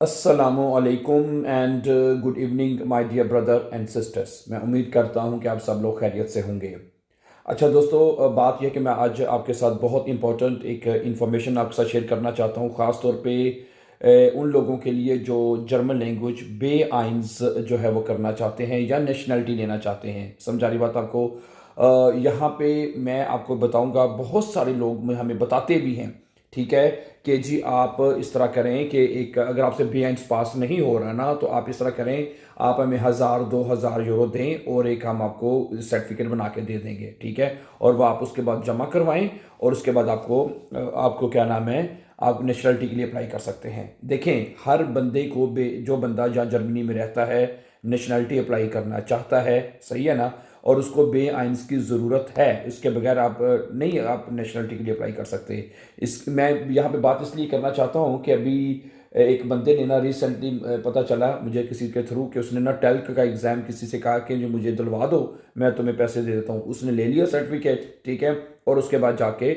السلام علیکم and good evening my dear brother and sisters. میں امید کرتا ہوں کہ آپ سب لوگ خیریت سے ہوں گے. اچھا دوستو، بات یہ کہ میں آج آپ کے ساتھ بہت امپورٹنٹ ایک انفارمیشن آپ کے ساتھ شیئر کرنا چاہتا ہوں، خاص طور پہ ان لوگوں کے لیے جو جرمن لینگویج بے آئنز جو ہے وہ کرنا چاہتے ہیں یا نیشنلٹی لینا چاہتے ہیں. سمجھا رہی بات آپ کو؟ یہاں پہ میں آپ کو بتاؤں گا، بہت سارے لوگ ہمیں بتاتے بھی ہیں، ٹھیک ہے، کہ جی آپ اس طرح کریں کہ ایک اگر آپ سے بی آئنس پاس نہیں ہو رہا نا تو آپ اس طرح کریں، آپ ہمیں 1000 2,000 یورو دیں اور ایک ہم آپ کو سرٹیفکیٹ بنا کے دے دیں گے، ٹھیک ہے، اور وہ آپ اس کے بعد جمع کروائیں اور اس کے بعد آپ کو کیا نام ہے، آپ نیشنلٹی کے لیے اپلائی کر سکتے ہیں. دیکھیں، ہر بندے کو جو بندہ جہاں جرمنی میں رہتا ہے نیشنلٹی اپلائی کرنا چاہتا ہے، صحیح ہے نا، اور اس کو بے آئنس کی ضرورت ہے، اس کے بغیر آپ نیشنلٹی کے لیے اپلائی کر سکتے. میں یہاں پہ بات اس لیے کرنا چاہتا ہوں کہ ابھی ایک بندے نے نا ریسنٹلی پتہ چلا مجھے کسی کے تھرو کہ اس نے نا ٹیلک کا ایگزام کسی سے کہا کہ جو مجھے دلوا دو، میں تمہیں پیسے دے دیتا ہوں. اس نے لے لیا سرٹیفکیٹ، ٹھیک ہے، اور اس کے بعد جا کے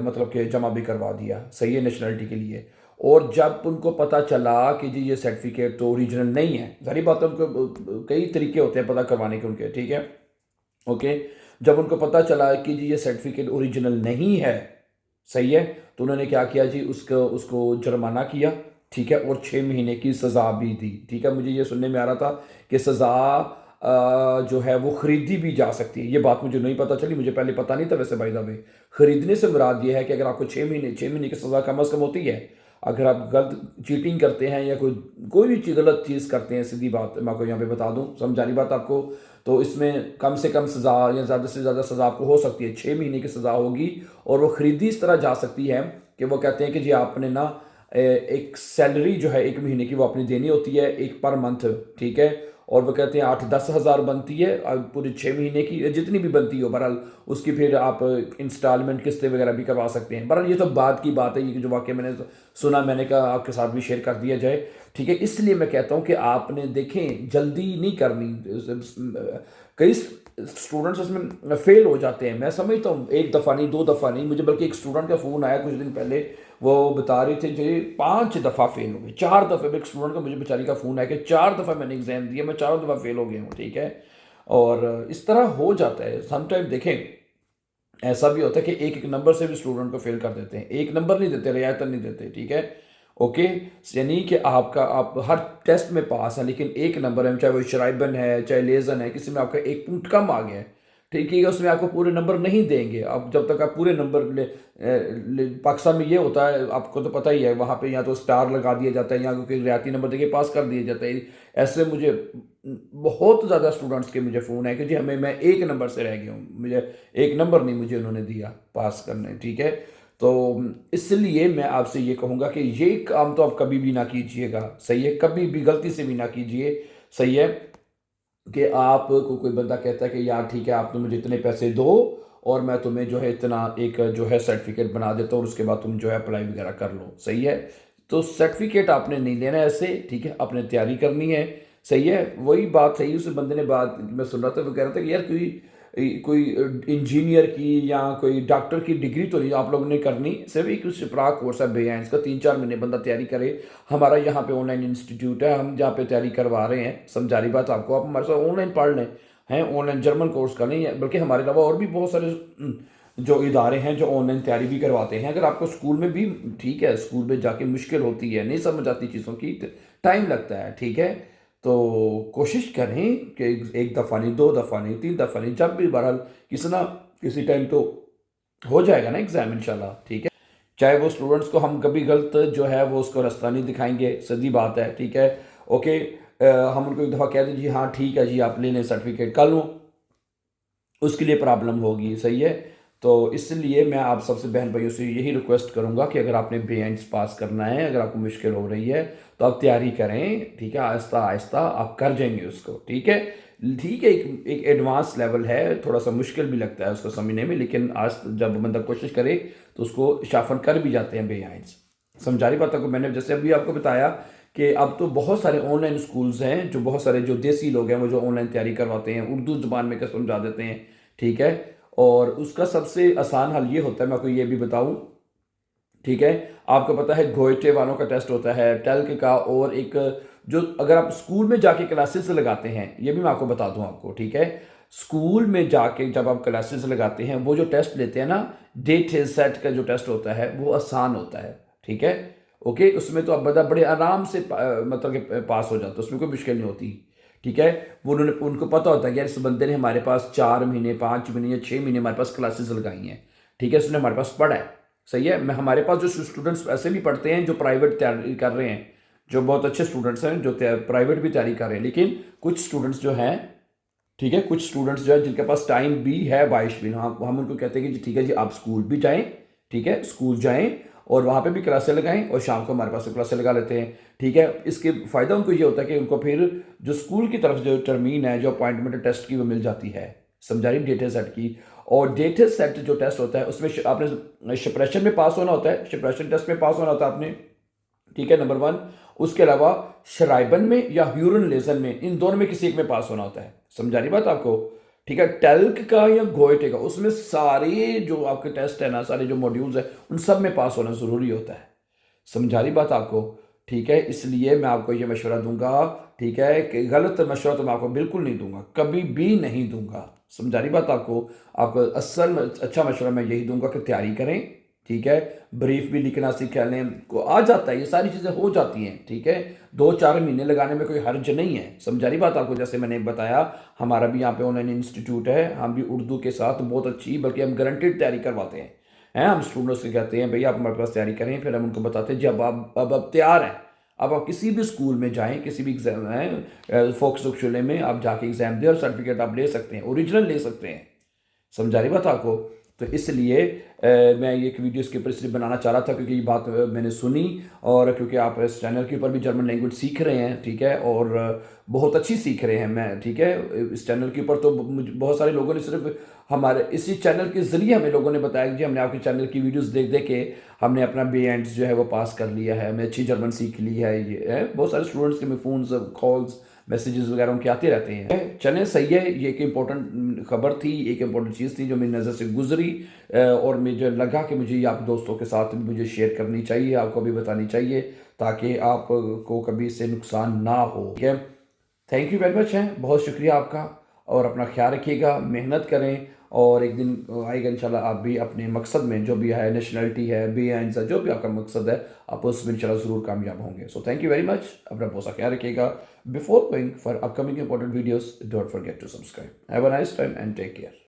مطلب کہ جمع بھی کروا دیا، صحیح ہے، نیشنلٹی کے لیے. اور جب ان کو پتہ چلا کہ جی یہ سرٹیفکیٹ تو اوریجنل نہیں ہے، ظاہری بات ہے، ان کو کئی طریقے ہوتے ہیں پتہ کروانے کے ان کے، ٹھیک ہے، اوکے. جب ان کو پتہ چلا کہ جی یہ سرٹیفکیٹ اوریجنل نہیں ہے، صحیح ہے، تو انہوں نے کیا کیا جی، اس کو جرمانہ کیا، ٹھیک ہے، اور 6 مہینے کی سزا بھی دی. ٹھیک ہے، مجھے یہ سننے میں آ رہا تھا کہ سزا جو ہے وہ خریدی بھی جا سکتی ہے. یہ بات مجھے نہیں پتہ چلی، مجھے پہلے پتہ نہیں تھا ویسے بائی دا وے. خریدنے سے مراد یہ ہے کہ اگر آپ کو 6 مہینے کی سزا کم از کم ہوتی ہے اگر آپ غلط چیٹنگ کرتے ہیں یا کوئی بھی غلط چیز کرتے ہیں. سیدھی بات میں آپ کو یہاں پہ بتا دوں، سمجھانی بات آپ کو، تو اس میں کم سے کم سزا یا زیادہ سے زیادہ سزا آپ کو ہو سکتی ہے، 6 مہینے کی سزا ہوگی. اور وہ خریدی اس طرح جا سکتی ہے کہ وہ کہتے ہیں کہ جی آپ نے نا ایک سیلری جو ہے 1 مہینے کی وہ اپنی دینی ہوتی ہے، ایک پر منتھ، ٹھیک ہے، اور وہ کہتے ہیں 8-10 ہزار بنتی ہے پورے 6 مہینے کی، جتنی بھی بنتی ہو بہرحال اس کی پھر آپ انسٹالمنٹ قسطیں وغیرہ بھی کروا سکتے ہیں. بہرحال یہ تو بعد کی بات ہے، یہ جو واقعہ میں نے سنا میں نے کہا آپ کے ساتھ بھی شیئر کر دیا جائے، ٹھیک ہے. اس لیے میں کہتا ہوں کہ آپ نے دیکھیں جلدی نہیں کرنی. کئی اسٹوڈنٹس اس میں فیل ہو جاتے ہیں، میں سمجھتا ہوں، ایک دفعہ نہیں، 2 دفعہ نہیں، مجھے بلکہ ایک اسٹوڈنٹ کا فون آیا کچھ دن پہلے، وہ بتا رہے تھے جی 5 دفعہ فیل ہو گئے، 4 دفعہ. ایک اسٹوڈنٹ کا مجھے بیچاری کا فون آیا کہ 4 دفعہ میں نے ایگزام دیا، میں چاروں دفعہ فیل ہو گیا ہوں، ٹھیک ہے. اور اس طرح ہو جاتا ہے سم ٹائم. دیکھیں ایسا بھی ہوتا ہے کہ ایک ایک نمبر سے بھی اسٹوڈنٹ کو فیل کر دیتے ہیں، ایک نمبر نہیں دیتے، رعایتاً نہیں دیتے، ٹھیک ہے، اوکے. یعنی کہ آپ ہر ٹیسٹ میں پاس ہیں لیکن ایک نمبر ہے، چاہے وہ شرائبن ہے چاہے لیزن ہے، کسی میں آپ کا ایک پوائنٹ کم آ گیا ہے، ٹھیک ہے، اس میں آپ کو پورے نمبر نہیں دیں گے. آپ جب تک آپ پورے نمبر پاکستان میں یہ ہوتا ہے، آپ کو تو پتہ ہی ہے، وہاں پہ یا تو سٹار لگا دیا جاتا ہے یا کوئی رعایتی نمبر دے کے پاس کر دیا جاتا ہے. ایسے مجھے بہت زیادہ اسٹوڈنٹس کے مجھے فون ہے کہ جی میں ایک نمبر سے رہ گیا ہوں، مجھے ایک نمبر نہیں مجھے انہوں نے دیا پاس کرنے، ٹھیک ہے. تو اس لیے میں آپ سے یہ کہوں گا کہ یہ کام تو آپ کبھی بھی نہ کیجئے گا، صحیح ہے، کبھی بھی غلطی سے بھی نہ کیجئے، صحیح ہے، کہ آپ کو کوئی بندہ کہتا ہے کہ یار ٹھیک ہے آپ تو مجھے اتنے پیسے دو اور میں تمہیں جو ہے اتنا ایک جو ہے سرٹیفکیٹ بنا دیتا ہوں اور اس کے بعد تم جو ہے اپلائی وغیرہ کر لو، صحیح ہے. تو سرٹیفکیٹ آپ نے نہیں لینا ایسے، ٹھیک ہے، آپ نے تیاری کرنی ہے، صحیح ہے. وہی بات صحیح، اس بندے نے بات میں سن رہا تھا، وہ کہہ رہا تھا کہ یار کوئی انجینئر کی یا کوئی ڈاکٹر کی ڈگری تو نہیں آپ لوگوں نے کرنی، صرف ایک شپرا کورس ہے بے آئنس کا، 3-4 مہینے بندہ تیاری کرے. ہمارا یہاں پہ آن لائن انسٹیٹیوٹ ہے، ہم جہاں پہ تیاری کروا رہے ہیں، سمجھا رہی بات آپ کو، آپ ہمارے ساتھ آن لائن پڑھ لیں ہیں، آن لائن جرمن کورس کا نہیں ہے، بلکہ ہمارے علاوہ اور بھی بہت سارے جو ادارے ہیں جو آن لائن تیاری بھی کرواتے ہیں. اگر آپ کو اسکول میں بھی، ٹھیک ہے، اسکول میں جا کے مشکل ہوتی ہے، نہیں سمجھ آتی چیزوں کی، ٹائم لگتا ہے، ٹھیک ہے، تو کوشش کریں کہ ایک دفعہ نہیں، 2 دفعہ نہیں، 3 دفعہ نہیں، جب بھی بہرحال کسی نہ کسی ٹائم تو ہو جائے گا نا ایگزام انشاءاللہ، ٹھیک ہے. چاہے وہ اسٹوڈنٹس کو ہم کبھی غلط جو ہے وہ اس کو رستہ نہیں دکھائیں گے، سیدھی بات ہے، ٹھیک ہے، اوکے. ہم ان کو ایک دفعہ کہہ دیں جی ہاں ٹھیک ہے جی آپ لے لیں سرٹیفکیٹ، کل لوں اس کے لیے پرابلم ہوگی، صحیح ہے. تو اس لیے میں آپ سب سے بہن بھائیوں سے یہی ریکویسٹ کروں گا کہ اگر آپ نے بے آئنس پاس کرنا ہے، اگر آپ کو مشکل ہو رہی ہے تو آپ تیاری کریں، ٹھیک ہے، آہستہ آہستہ آپ کر جائیں گے اس کو، ٹھیک ہے. ٹھیک ہے، ایک ایڈوانس لیول ہے، تھوڑا سا مشکل بھی لگتا ہے اس کو سمجھنے میں، لیکن آج جب بندہ کوشش کرے تو اس کو شافن کر بھی جاتے ہیں بے آئنس. سمجھا رہی باتوں کو، میں نے جیسے ابھی آپ کو بتایا کہ اب تو بہت سارے آن لائن سکولز ہیں، جو بہت سارے جو دیسی لوگ ہیں وہ جو آن لائن تیاری کرواتے ہیں، اردو زبان میں سمجھا دیتے ہیں، ٹھیک ہے. اور اس کا سب سے آسان حل یہ ہوتا ہے، میں آپ کو یہ بھی بتاؤں ٹھیک ہے، آپ کو پتہ ہے گوئٹے والوں کا ٹیسٹ ہوتا ہے، ٹیلک کا، اور ایک جو اگر آپ اسکول میں جا کے کلاسز لگاتے ہیں، یہ بھی میں آپ کو بتا دوں آپ کو، ٹھیک ہے، اسکول میں جا کے جب آپ کلاسز لگاتے ہیں وہ جو ٹیسٹ لیتے ہیں نا، ڈیٹ سیٹ کا جو ٹیسٹ ہوتا ہے وہ آسان ہوتا ہے، ٹھیک ہے، اوکے، اس میں تو آپ بڑے آرام سے مطلب کہ پاس ہو جاتے ہیں، اس میں کوئی مشکل نہیں ہوتی، ٹھیک ہے، وہ ان کو پتہ ہوتا ہے کہ یار اس بندے نے ہمارے پاس 4 مہینے 5 مہینے یا 6 مہینے ہمارے پاس کلاسز لگائی ہیں، ٹھیک ہے، اس نے ہمارے پاس پڑھا ہے، صحیح ہے، ہمارے پاس جو اسٹوڈنٹس ایسے بھی پڑھتے ہیں جو پرائیویٹ تیاری کر رہے ہیں، جو بہت اچھے اسٹوڈنٹس ہیں جو پرائیویٹ بھی تیاری کر رہے ہیں، لیکن کچھ اسٹوڈنٹس جو ہیں، ٹھیک ہے، کچھ اسٹوڈنٹس جو ہے جن کے پاس ٹائم بھی ہے 22 دن، ہم ان کو کہتے ہیں کہ جی ٹھیک ہے جی آپ اسکول بھی جائیں، ٹھیک ہے، اسکول جائیں اور وہاں پہ بھی کلاسیں لگائیں اور شام کو ہمارے پاس سے کلاسیں لگا لیتے ہیں، ٹھیک ہے، اس کے فائدہ ان کو یہ ہوتا ہے کہ ان کو پھر جو اسکول کی طرف جو ٹرمین ہے جو اپوائنٹمنٹ ٹیسٹ کی وہ مل جاتی ہے، سمجھا رہی ڈیٹا سیٹ کی، اور ڈیٹا سیٹ جو ٹیسٹ ہوتا ہے اس میں آپ نے شپریشن میں پاس ہونا ہوتا ہے، شپریشن ٹیسٹ میں پاس ہونا ہوتا ہے آپ نے، ٹھیک ہے، نمبر 1، اس کے علاوہ شرائبن میں یا ہیورن لیزن میں، ان دونوں میں کسی ایک میں پاس ہونا ہوتا ہے، سمجھا رہی بات آپ کو، ٹھیک ہے، ٹیلک کا یا گوئٹے کا، اس میں سارے جو آپ کے ٹیسٹ ہیں نا، سارے جو موڈیولز ہیں ان سب میں پاس ہونا ضروری ہوتا ہے، سمجھا رہی بات آپ کو، ٹھیک ہے، اس لیے میں آپ کو یہ مشورہ دوں گا، ٹھیک ہے، کہ غلط مشورہ تو میں آپ کو بالکل نہیں دوں گا، کبھی بھی نہیں دوں گا، سمجھا رہی بات آپ کو اصل اچھا مشورہ میں یہی دوں گا کہ تیاری کریں، ٹھیک ہے، بریف بھی لکھنا سیکھ لیں، کو آ جاتا ہے، یہ ساری چیزیں ہو جاتی ہیں، ٹھیک ہے، 2-4 مہینے لگانے میں کوئی حرج نہیں ہے، سمجھا رہی بات آپ کو، جیسے میں نے بتایا ہمارا بھی یہاں پہ آن لائن انسٹیٹیوٹ ہے، ہم بھی اردو کے ساتھ بہت اچھی بلکہ ہم گارنٹیڈ تیاری کرواتے ہیں، ہم اسٹوڈنٹس سے کہتے ہیں بھئی آپ ہمارے پاس تیاری کریں، پھر ہم ان کو بتاتے ہیں جب آپ تیار ہیں، اب آپ کسی بھی اسکول میں جائیں، کسی بھی ایگزام میں، فوکس شعلے میں آپ جا کے ایگزام دیں اور سرٹیفکیٹ آپ لے سکتے ہیں، اوریجنل لے سکتے ہیں، سمجھا رہی بات آپ کو، تو اس لیے میں یہ ایک ویڈیو اس کے اوپر اس لیے بنانا چاہ رہا تھا کیونکہ یہ بات میں نے سنی، اور کیونکہ آپ اس چینل کے اوپر بھی جرمن لینگویج سیکھ رہے ہیں، ٹھیک ہے، اور بہت اچھی سیکھ رہے ہیں میں، ٹھیک ہے، اس چینل کے اوپر تو بہت سارے لوگوں نے صرف ہمارے اسی چینل کے ذریعے ہمیں لوگوں نے بتایا کہ جی ہم نے آپ کے چینل کی ویڈیوز دیکھ دیکھ کے ہم نے اپنا بی اینڈس جو ہے وہ پاس کر لیا ہے، ہمیں اچھی جرمن سیکھ لی ہے، یہ ہے بہت سارے اسٹوڈنٹس کے میں فونز کالز میسیجز وغیرہ ان کے آتے رہتے ہیں، چلیں صحیح ہے، یہ ایک امپورٹنٹ خبر تھی، ایک امپورٹنٹ چیز تھی جو میری نظر سے گزری، اور مجھے لگا کہ مجھے یہ آپ دوستوں کے ساتھ مجھے شیئر کرنی چاہیے، آپ کو بھی بتانی چاہیے تاکہ آپ کو کبھی اس سے نقصان نہ ہو، ٹھیک ہے، تھینک یو ویری مچ ہے، بہت شکریہ آپ کا، اور اپنا خیال رکھیے گا، محنت کریں، اور ایک دن آئے گا انشاءاللہ آپ بھی اپنے مقصد میں جو بھی ہے، نیشنلٹی ہے، بی اینڈز ہے، جو بھی آپ کا مقصد ہے آپ اس میں انشاءاللہ ضرور کامیاب ہوں گے، so thank you very much, اپنا بہت سا خیال رکھیے گا، before going for upcoming important videos don't forget to subscribe, have a nice time and take care.